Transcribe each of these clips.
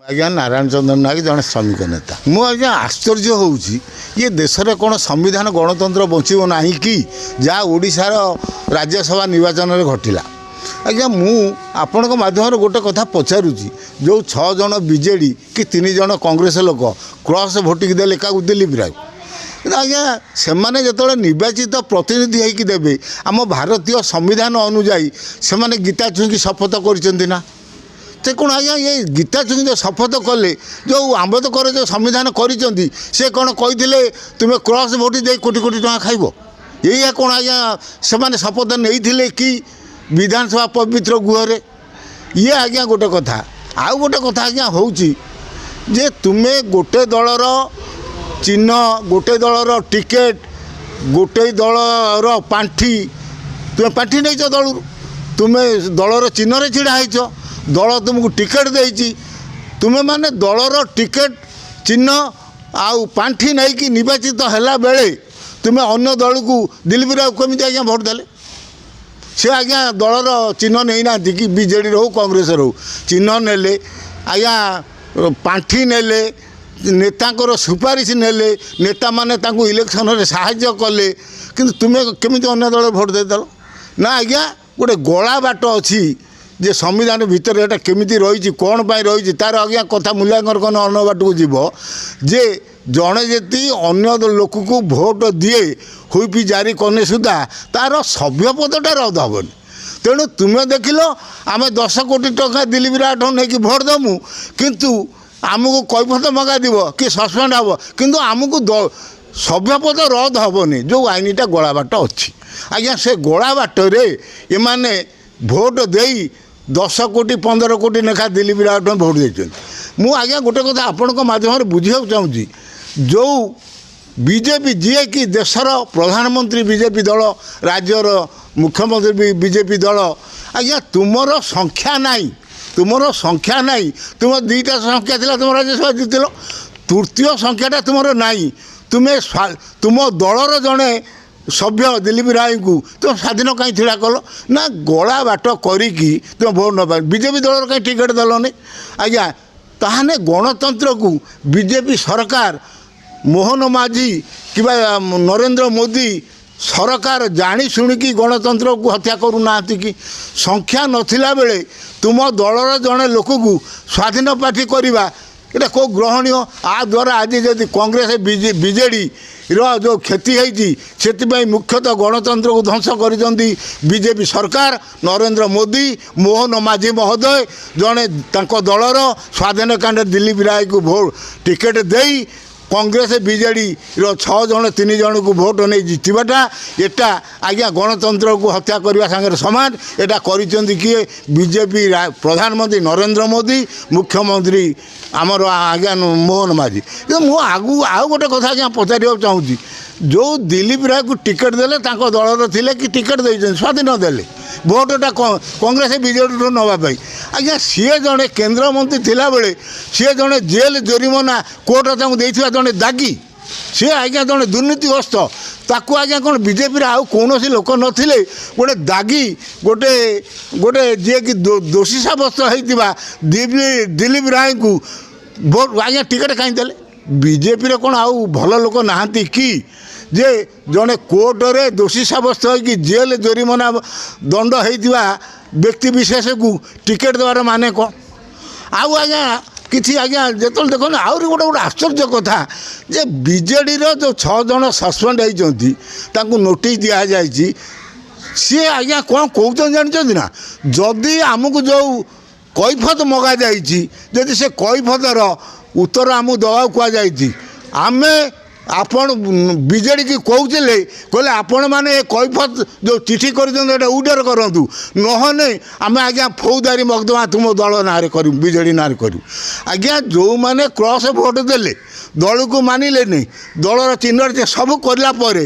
आज्ञा नारायण चंद्र नायक जड़े श्रमिक नेता मुझे आश्चर्य होउछि ये देश में कौन संविधान गणतंत्र बचब ना कि जहाँ ओडिशार राज्यसभा निर्वाचन में घटिला आज्ञा आपण माध्यम गोटे कथा पचारुची जो 6 जन बीजेडी कि 3 जन कांग्रेस लोक क्रॉस भोटिंग देले क्या दिलीप राय आज्ञा से जो निर्वाचित प्रतिनिधि होगी देवे आम भारतीय संविधान अनुजाई से गीता छुईकी शपथ कर ते कौन आज्ञा ये गीता छुई जो शपथ कले जो आम्बेडकर जो संविधान करी से कौन कही तुम्हें क्रॉस भोट दे कोटी कोटी टका खाइब यही कौन आज्ञा से शपथ नहीं कि विधानसभा पवित्र गुहरे ये आज्ञा गोटे कथा आउ गोटे कथा आज्ञा होउची जे तुम्हें गोटे दलर चिन्ह गोटे दलर टिकेट गोटे दलर पांठी तुम्हें पांठी नहीं दल तुम्हें दलर चिन्ह छिड़ा होइछ दल तुमको टिकेट देती तुम्हें माने दलर टिकेट चिन्ह आउ पांठी नहीं कि निर्वाचित हैला बेले तुम्हें अन्य दल को दिलीप राव केमी आज्ञा भोट देले से आज्ञा दलर चिन्ह नहीं ना कि बीजेडी हो कांग्रेस रो चिन्ह नेले आज्ञा पांठी नेले नेतांकर सुपारिश नेले नेता माने तांको इलेक्शन रे सहायता कले किंतु तुम्हें केमी अन्य दल भोट देदेल ना आज्ञा गोटे गला बाट अच्छी जे संविधान भितर एटा केमिति रही कौन पाई रही तार आज्ञा कथा मूल्यांकन कन अन्न बाट को जीव जे जड़े जी अन्य लोक को भोट दिए हुई जारी करने सुधा तार सभ्य पदटा रद्द हेनी तेणु तुम्हें देख लो आम 10 कोटी टका दिलीप राय नहीं भोट दमु किंतु आमको कैफत मगा दिव कि सस्पेंड हम किंतु आमको सभ्य पद रद्द हेनी जो आईनटा गला बाट अच्छी आज्ञा से गला बाटरे एमाने भोट देई 10 कोटी 15 कोटी लेखा दिलीप राय भोट देते मु आज्ञा गोटे कथा आपण माध्यम बुझा चाहूँगी जो बीजेपी जी कि देशर प्रधानमंत्री बीजेपी दल राज्यर मुख्यमंत्री बीजेपी दल आज्ञा तुमर संख्या नाई तुमर संख्या नाई तुम 2टा संख्या थिला तुम राज्यसभा जीतिल तृतीय संख्याटा तुमर नाई तुम्हें तुम दलर जड़े सभ्य दिलीप राय को तुम स्वाधीन कहीं छिड़ा कल ना गला बाट करी तुम भोट न पा बीजेपी दल कहीं टिकेट देलनि आज्ञा ताहने गणतंत्र को बीजेपी सरकार मोहन माझी कि नरेंद्र मोदी सरकार जानी शुणिकी गणतंत्र को हत्या करूना कि संख्या नथिला बेले तुम दलर जड़े लोक को स्वाधीन प्रार्थी करवा ये कौ ग्रहणीय आ द्वारा आज जदि कांग्रेस बीजेडी जो क्षति होती मुख्यतः गणतंत्र को ध्वंस कर बीजेपी सरकार नरेंद्र मोदी मोहन माझी महोदय जड़े दलर स्वाधीन कैंडिडेट दिलीप राय को भोट टिकेट देई कांग्रेस बीजेडी 6 जन 3 जन को भोट नहीं जीतवाटा एटा आज्ञा गणतंत्र को हत्या करने सागर समान एटा करिसेंती किए बीजेपी प्रधानमंत्री नरेंद्र मोदी मुख्यमंत्री आमर आज्ञा मोहन माझी मु आगु आउ गोटे कथा आज्ञा पचार चाहूँगी जो दिलीप राय को टिकेट देले दलर थिले कि टिकेट देते स्वाधीन देले भोटा कांग्रेस बीजेडी नापी आज्ञा सी जड़े केन्द्रमंत्री थिला बेले सी जड़े जेल जोरिमाना कोर्ट देइथिबा जड़े दागी सी आज्ञा जड़े दुर्नीतिग्रस्त ताकू आज्ञा कौन बीजेपी आउ कौन लोक नथिले गोटे दागी गोटे गोटे जी कि दोषी सब्यस्त होता दिलीप राय को भोट आज्ञा टिकेट कहीं देले बीजेपी कौन आउ भल लोक नहांती कि जे जड़े कोर्ट रे दोषी सब्यस्त होगी जेल जोरिमाना दंड होता व्यक्ति विशेष को टिकेट देवार माने कौन आउ आज्ञा किसी आज्ञा जो देख आहरी गोटे गोटे आश्चर्य कथा जे बीजेडी जो 6 जन सस्पेंड होती नोटिस दि जाए सी आज्ञा कौन कौन जानते ना जदि आमको जो कैफत मगा जदि से कैफतर उत्तर आमको दवा कहुई आम आपण बीजेडी की कहते कहले आपण मैंने कैफत जो चिठी कर उडर करूँ नहने आम आज्ञा फौजदारी मकदमा तुम दल ना करूँ बीजेडी ना करूँ आज्ञा जो मैंने क्रॉस भोट देले दल को मानिले नहीं दलर चिन्ह सब कलापर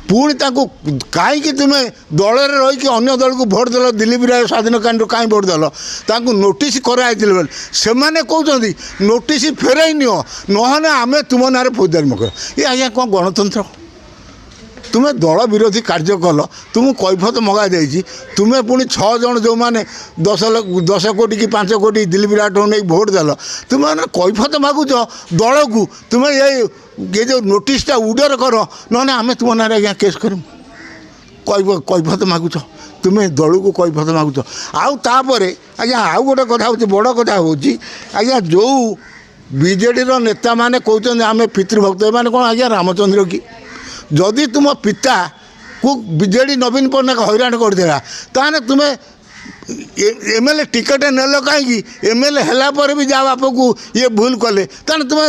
पुणी कहीं तुम्हें दल रही अन्य दल को भोट देल दिलीप राय स्वाधीन कैंडिडेट कहीं भोट देल ताकू नोटिस कराई से कहते नोटिस फेरई नियो नहने आम तुम ना फौजदारी मकदमा ये आज्ञा कौन गणतंत्र ତୁମେ ଦଳ ବିରୋଧୀ କାର୍ଯ୍ୟ କଲ, ତୁମକୁ କୈଫତ ମଗାଯାଇଛି, ତୁମେ ପୁଣି 6 ଜଣ ଯେଉଁମାନେ 10 କୋଟି କି 5 କୋଟି ଦିଲ୍ଲୀପ ରାଠୋର ନେଇ ଭୋଟ ଦେଲ, ତୁମେମାନେ କୈଫତ ମାଗୁଛ ଦଳକୁ, ତୁମେ ଏ ଯେଉଁ ନୋଟିସଟା ଉଡର କର, ନହେଲେ ଆମେ ତୁମ ନାଁରେ ଆଜ୍ଞା କେସ୍ କରିବୁ। କୈଫତ ମାଗୁଛ, ତୁମେ ଦଳକୁ କୈଫତ ମାଗୁଛ। ଆଉ ତାପରେ ଆଜ୍ଞା ଆଉ ଗୋଟେ କଥା ହେଉଛି, ବଡ଼ କଥା ହେଉଛି ଆଜ୍ଞା, ଯେଉଁ ବିଜେଡ଼ିର ନେତାମାନେ କହୁଛନ୍ତି ଆମେ ପିତୃଭକ୍ତ, ଏମାନେ କ'ଣ ଆଜ୍ଞା ରାମଚନ୍ଦ୍ର କି? ଯଦି ତୁମ ପିତାକୁ ବିଜେଡ଼ି ନବୀନ ପଟ୍ଟନାୟକ ହଇରାଣ କରିଥିଲା, ତାହେଲେ ତୁମେ MLA ଟିକେଟ୍ ନେଲ କାହିଁକି? MLA ହେଲା ପରେ ବି ଯାହା ବାପକୁ ଇଏ ଭୁଲ କଲେ, ତାହେଲେ ତୁମେ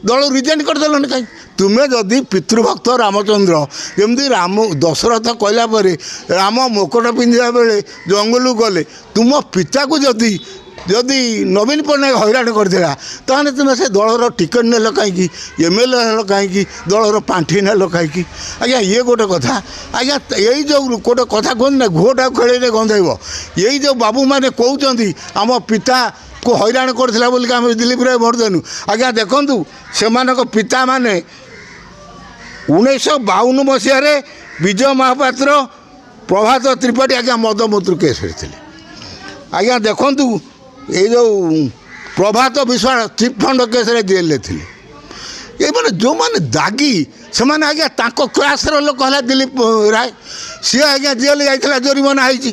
ଦଳ ରିଜାଇନ୍ କରିଦେଲନି କାହିଁକି? ତୁମେ ଯଦି ପିତୃଭକ୍ତ ରାମଚନ୍ଦ୍ର, ଯେମିତି ଦଶରଥ କହିଲା ପରେ ରାମ ମୁକୁଟ ପିନ୍ଧିବା ବେଳେ ଜଙ୍ଗଲକୁ ଗଲେ, ତୁମ ପିତାକୁ ଯଦି ନବୀନ ପଟ୍ଟନାୟକ ହଇରାଣ କରିଥିଲା, ତାହେଲେ ତୁମେ ସେ ଦଳର ଟିକେଟ୍ ନେଲ କାହିଁକି? MLA ନେଲ କାହିଁକି? ଦଳର ପାଣ୍ଠି ନେଲ କାହିଁକି? ଆଜ୍ଞା ଇଏ ଗୋଟେ କଥା। ଆଜ୍ଞା ଏଇ ଯେଉଁ ଗୋଟେ କଥା କୁହନ୍ତି ନା, ଘୋଟାକୁ ଖେଳେଇଲେ ଗନ୍ଧେଇବ। ଏଇ ଯେଉଁ ବାବୁମାନେ କହୁଛନ୍ତି ଆମ ପିତାକୁ ହଇରାଣ କରିଥିଲା ବୋଲିକି ଆମେ ଦିଲ୍ଲୀପ ରାୟ ଭୋଟ ଦେନୁ, ଆଜ୍ଞା ଦେଖନ୍ତୁ ସେମାନଙ୍କ ପିତାମାନେ 1952 ମସିହାରେ ବିଜୟ ମହାପାତ୍ର, ପ୍ରଭାତ ତ୍ରିପାଠୀ ଆଜ୍ଞା ମଦମୃତ୍ୟୁ କେସ୍ରେ ଥିଲେ। ଆଜ୍ଞା ଦେଖନ୍ତୁ ଏଇ ଯେଉଁ ପ୍ରଭାତ ବିଶ୍ୱାଳ ଚିଟ୍ଫଣ୍ଡ କେସ୍ରେ ଜେଲ୍ରେ ଥିଲେ। ଏମାନେ ଯେଉଁମାନେ ଦାଗୀ, ସେମାନେ ଆଜ୍ଞା ତାଙ୍କ କ୍ଲାସ୍ର ଲୋକ ହେଲା ଦିଲ୍ଲୀପ ରାୟ, ସିଏ ଆଜ୍ଞା ଜେଲ୍ ଯାଇଥିଲା, ଜୋରିମାନା ହେଇଛି।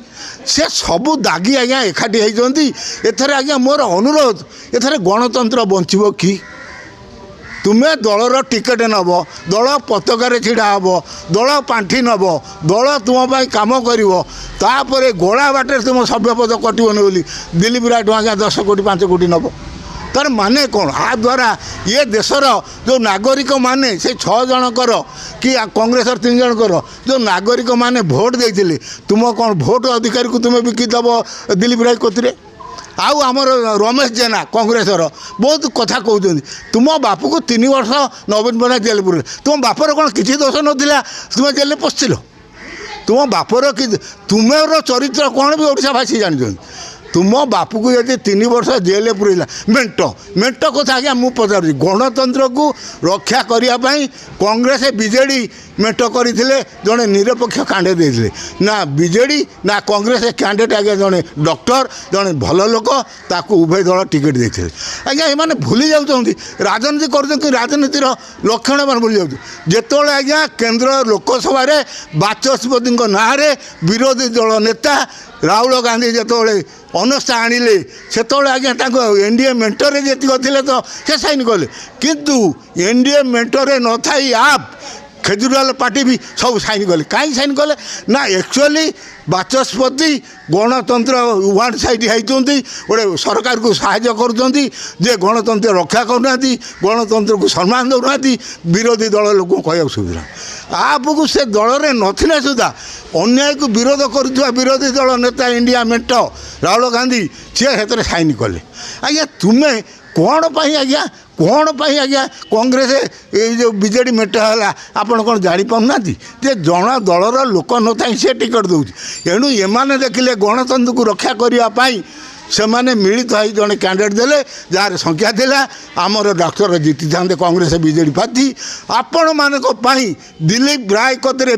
ସେ ସବୁ ଦାଗୀ ଆଜ୍ଞା ଏକାଠି ହେଇଛନ୍ତି। ଏଥର ଆଜ୍ଞା ମୋର ଅନୁରୋଧ, ଏଥର ଗଣତନ୍ତ୍ର ବଞ୍ଚିବ କି? ତୁମେ ଦଳର ଟିକେଟ୍ ନେବ, ଦଳ ପତାକାରେ ଛିଡ଼ା ହେବ, ଦଳ ପାଣ୍ଠି ନେବ, ଦଳ ତୁମ ପାଇଁ କାମ କରିବ, ତାପରେ ଗୋଳା ବାଟରେ ତୁମ ସଭ୍ୟପଦ କଟିବନି ବୋଲି ଦିଲ୍ଲୀପ ରାୟଠୁ ଆଜ୍ଞା 10 କୋଟି 5 କୋଟି ନେବ। ତାର ମାନେ କ'ଣ? ଆ ଦ୍ୱାରା ଏ ଦେଶର ଯେଉଁ ନାଗରିକମାନେ, ସେଇ 6 ଜଣଙ୍କର କି କଂଗ୍ରେସର 3 ଜଣଙ୍କର ଯେଉଁ ନାଗରିକମାନେ ଭୋଟ ଦେଇଥିଲେ, ତୁମ କ'ଣ ଭୋଟ ଅଧିକାରୀକୁ ତୁମେ ବିକିଦେବ ଦିଲ୍ଲୀପ ରାୟ କତିରେ? ଆଉ ଆମର ରମେଶ ଜେନା କଂଗ୍ରେସର ବହୁତ କଥା କହୁଛନ୍ତି, ତୁମ ବାପକୁ 3 ବର୍ଷ ନବୀନ ପଟ୍ଟନାୟକ ଜେଲ୍ ପୁରେଇଲେ, ତୁମ ବାପର କ'ଣ କିଛି ଦୋଷ ନଥିଲା? ତୁମେ ଜେଲ୍ରେ ପଶିଥିଲ? ତୁମ ବାପର ତୁମର ଚରିତ୍ର କ'ଣ ବି ଓଡ଼ିଶାବାସୀ ଜାଣିଛନ୍ତି। ତୁମ ବାପକୁ ଯଦି 3 ବର୍ଷ ଜେଲ୍ରେ ପୁରେଇଲା, ମେଣ୍ଟ କଥା ଆଜ୍ଞା ମୁଁ ପଚାରୁଛି। ଗଣତନ୍ତ୍ରକୁ ରକ୍ଷା କରିବା ପାଇଁ କଂଗ୍ରେସ ବିଜେଡ଼ି ମେଣ୍ଟ କରିଥିଲେ, ଜଣେ ନିରପେକ୍ଷ କ୍ୟାଣ୍ଡିଡେଟ୍ ଦେଇଥିଲେ। ନା ବିଜେଡ଼ି ନା କଂଗ୍ରେସ କ୍ୟାଣ୍ଡିଡେଟ୍ ଆଜ୍ଞା ଜଣେ ଡକ୍ଟର, ଜଣେ ଭଲ ଲୋକ, ତାକୁ ଉଭୟ ଦଳ ଟିକେଟ୍ ଦେଇଥିଲେ। ଆଜ୍ଞା ଏମାନେ ଭୁଲି ଯାଉଛନ୍ତି, ରାଜନୀତି କରୁଛନ୍ତି, ରାଜନୀତିର ଲକ୍ଷଣ ଏମାନେ ଭୁଲି ଯାଉଛନ୍ତି। ଯେତେବେଳେ ଆଜ୍ଞା କେନ୍ଦ୍ର ଲୋକସଭାରେ ବାଚସ୍ପତିଙ୍କ ନାଁରେ ବିରୋଧୀ ଦଳ ନେତା ରାହୁଲ ଗାନ୍ଧୀ ଯେତେବେଳେ ଅନାସ୍ଥା ଆଣିଲେ, ସେତେବେଳେ ଆଜ୍ଞା ତାଙ୍କ NDA ମେଣ୍ଟରେ ଯେତିକି ଥିଲେ ତ ସେ ସାଇନ୍ କଲେ, କିନ୍ତୁ NDA ମେଣ୍ଟରେ ନଥାଇ ଖେଜୁରିଲାଲ ପାର୍ଟି ବି ସବୁ ସାଇନ୍ କଲେ। କାହିଁକି ସାଇନ୍ କଲେ? ନା ଆକ୍ଚୁଆଲି ବାଚସ୍ପତି ଗଣତନ୍ତ୍ର ୱାନ୍ ସାଇଡ୍ ହେଇଛନ୍ତି, ଗୋଟେ ସରକାରକୁ ସାହାଯ୍ୟ କରୁଛନ୍ତି, ଯେ ଗଣତନ୍ତ୍ର ରକ୍ଷା କରୁନାହାନ୍ତି, ଗଣତନ୍ତ୍ରକୁ ସମ୍ମାନ ଦେଉନାହାନ୍ତି, ବିରୋଧୀ ଦଳ ଲୋକଙ୍କୁ କହିବାକୁ ସୁବିଧା। ଆପକୁ ସେ ଦଳରେ ନଥିଲେ ସୁଦ୍ଧା ଅନ୍ୟାୟକୁ ବିରୋଧ କରୁଥିବା ବିରୋଧୀ ଦଳ ନେତା ଇଣ୍ଡିଆ ମେଣ୍ଟ ରାହୁଲ ଗାନ୍ଧୀ, ସିଏ ସେଥିରେ ସାଇନ୍ କଲେ। ଆଜ୍ଞା ତୁମେ କ'ଣ ପାଇଁ ଆଜ୍ଞା କଂଗ୍ରେସ ଏଇ ଯେଉଁ ବିଜେଡ଼ି ମେଣ୍ଟ ହେଲା, ଆପଣ କ'ଣ ଜାଣିପାରୁନାହାନ୍ତି ଯେ ଜଣ ଦଳର ଲୋକ ନଥାଇ ସେ ଟିକେଟ୍ ଦେଉଛି? ଏଣୁ ଏମାନେ ଦେଖିଲେ ଗଣତନ୍ତ୍ରକୁ ରକ୍ଷା କରିବା ପାଇଁ ସେମାନେ ମିଳିତ ହୋଇ ଜଣେ କ୍ୟାଣ୍ଡିଡେଟ୍ ଦେଲେ, ଯାହାର ସଂଖ୍ୟା ଥିଲା। ଆମର ଡକ୍ଟର ଜିତିଥାନ୍ତେ କଂଗ୍ରେସ ବିଜେଡ଼ି ପ୍ରାର୍ଥୀ। ଆପଣମାନଙ୍କ ପାଇଁ ଦିଲ୍ଲୀପ ରାୟ କତିରେ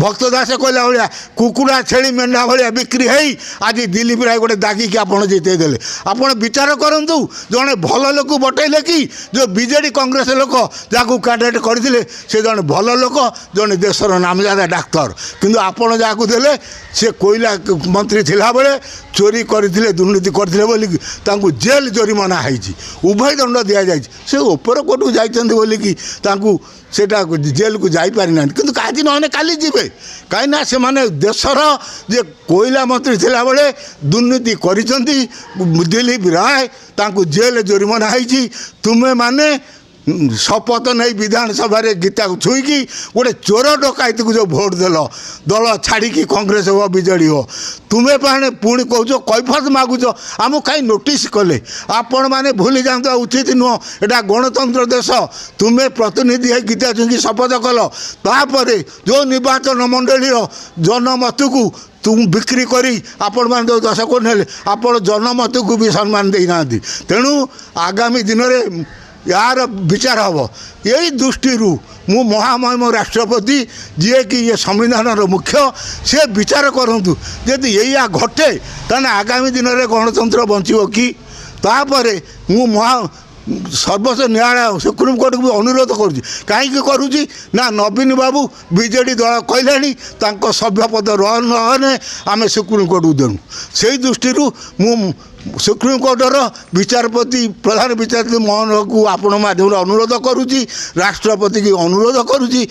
ଭକ୍ତ ଦାସ କହିଲା ଭଳିଆ କୁକୁଡ଼ା ଛେଳି ମେଣ୍ଢା ଭଳିଆ ବିକ୍ରି ହେଇ ଆଜି ଦିଲ୍ଲୀପ ରାୟ ଗୋଟେ ଦାଗିକି ଆପଣ ଜିତେଇ ଦେଲେ। ଆପଣ ବିଚାର କରନ୍ତୁ, ଜଣେ ଭଲ ଲୋକ ବଟେଇଲେ କି ଯେଉଁ ବିଜେଡ଼ି କଂଗ୍ରେସ ଲୋକ ଯାହାକୁ କ୍ୟାଣ୍ଡିଡେଟ୍ କରିଥିଲେ, ସେ ଜଣେ ଭଲ ଲୋକ, ଜଣେ ଦେଶର ନାମଜାଦା ଡାକ୍ତର, କିନ୍ତୁ ଆପଣ ଯାହାକୁ ଦେଲେ ସେ କୋଇଲା ମନ୍ତ୍ରୀ ଥିଲାବେଳେ ଚୋରି କରିଥିଲେ, ଦୁର୍ନୀତି କରିଥିଲେ ବୋଲିକି ତାଙ୍କୁ ଜେଲ୍ ଜୋରିମାନା ହେଇଛି, ଉଭୟ ଦଣ୍ଡ ଦିଆଯାଇଛି। ସେ ଉପର କୋର୍ଟକୁ ଯାଇଛନ୍ତି ବୋଲିକି ତାଙ୍କୁ ସେଇଟା ଜେଲ୍କୁ ଯାଇପାରିନାହାନ୍ତି, କିନ୍ତୁ ଆଜି ନହେଲେ କାଲି ଯିବେ। କାହିଁକିନା ସେମାନେ ଦେଶର ଯେ କୋଇଲା ମନ୍ତ୍ରୀ ଥିଲାବେଳେ ଦୁର୍ନୀତି କରିଛନ୍ତି, ଦିଲ୍ଲୀପ ରାୟ ତାଙ୍କୁ ଜେଲ୍ ଜୋରିମାନା ହେଇଛି। ତୁମେମାନେ ଶପଥ ନେଇ ବିଧାନସଭାରେ ଗୀତାକୁ ଛୁଇଁକି ଗୋଟେ ଚୋର ଡକାୟତକୁ ଯେଉଁ ଭୋଟ ଦେଲ, ଦଳ ଛାଡ଼ିକି କଂଗ୍ରେସ ହୁଅ ବିଜେଡ଼ି ହୁଅ, ତୁମେ ପୁଣି କହୁଛ କୈଫତ ମାଗୁଛ, ଆମକୁ କାହିଁ ନୋଟିସ୍ କଲେ? ଆପଣମାନେ ଭୁଲି ଯାଆନ୍ତୁ, ଉଚିତ ନୁହଁ। ଏଇଟା ଗଣତନ୍ତ୍ର ଦେଶ। ତୁମେ ପ୍ରତିନିଧି ହେଇ ଗୀତା ଛୁଇଁକି ଶପଥ କଲ, ତାପରେ ଯେଉଁ ନିର୍ବାଚନ ମଣ୍ଡଳୀର ଜନମତକୁ ବିକ୍ରି କରି ଆପଣମାନେ ଯେଉଁ 10 କୋଟି ନେଲେ, ଆପଣ ଜନମତକୁ ବି ସମ୍ମାନ ଦେଇନାହାନ୍ତି। ତେଣୁ ଆଗାମୀ ଦିନରେ ୟାର ବିଚାର ହେବ। ଏଇ ଦୃଷ୍ଟିରୁ ମୁଁ ମହାମହିମ ରାଷ୍ଟ୍ରପତି ଯିଏକି ଇଏ ସମ୍ବିଧାନର ମୁଖ୍ୟ ସେ ବିଚାର କରନ୍ତୁ ଯଦି ଏଇଆ ଘଟେ ତାହେଲେ ଆଗାମୀ ଦିନରେ ଗଣତନ୍ତ୍ର ବଞ୍ଚିବ କି? ତାପରେ ମୁଁ ସର୍ବୋଚ୍ଚ ନ୍ୟାୟାଳୟ ସୁପ୍ରିମକୋର୍ଟକୁ ବି ଅନୁରୋଧ କରୁଛି। କାହିଁକି କରୁଛି ନା ନବୀନ ବାବୁ ବିଜେଡ଼ି ଦଳ କହିଲେଣି ତାଙ୍କ ସଭ୍ୟପଦ ନହେଲେ ଆମେ ସୁପ୍ରିମକୋର୍ଟକୁ ଦେଣୁ। ସେଇ ଦୃଷ୍ଟିରୁ ମୁଁ ସୁପ୍ରିମକୋର୍ଟର ବିଚାରପତି ପ୍ରଧାନ ବିଚାରପତି ମୋହନକୁ ଆପଣ ମାଧ୍ୟମରେ ଅନୁରୋଧ କରୁଛି, ରାଷ୍ଟ୍ରପତି କି ଅନୁରୋଧ କରୁଛି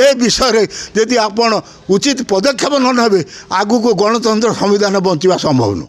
ଏ ବିଷୟରେ ଯଦି ଆପଣ ଉଚିତ ପଦକ୍ଷେପ ନ ନେବେ ଆଗକୁ ଗଣତନ୍ତ୍ର ସମ୍ବିଧାନ ବଞ୍ଚିବା ସମ୍ଭବ ନୁହେଁ।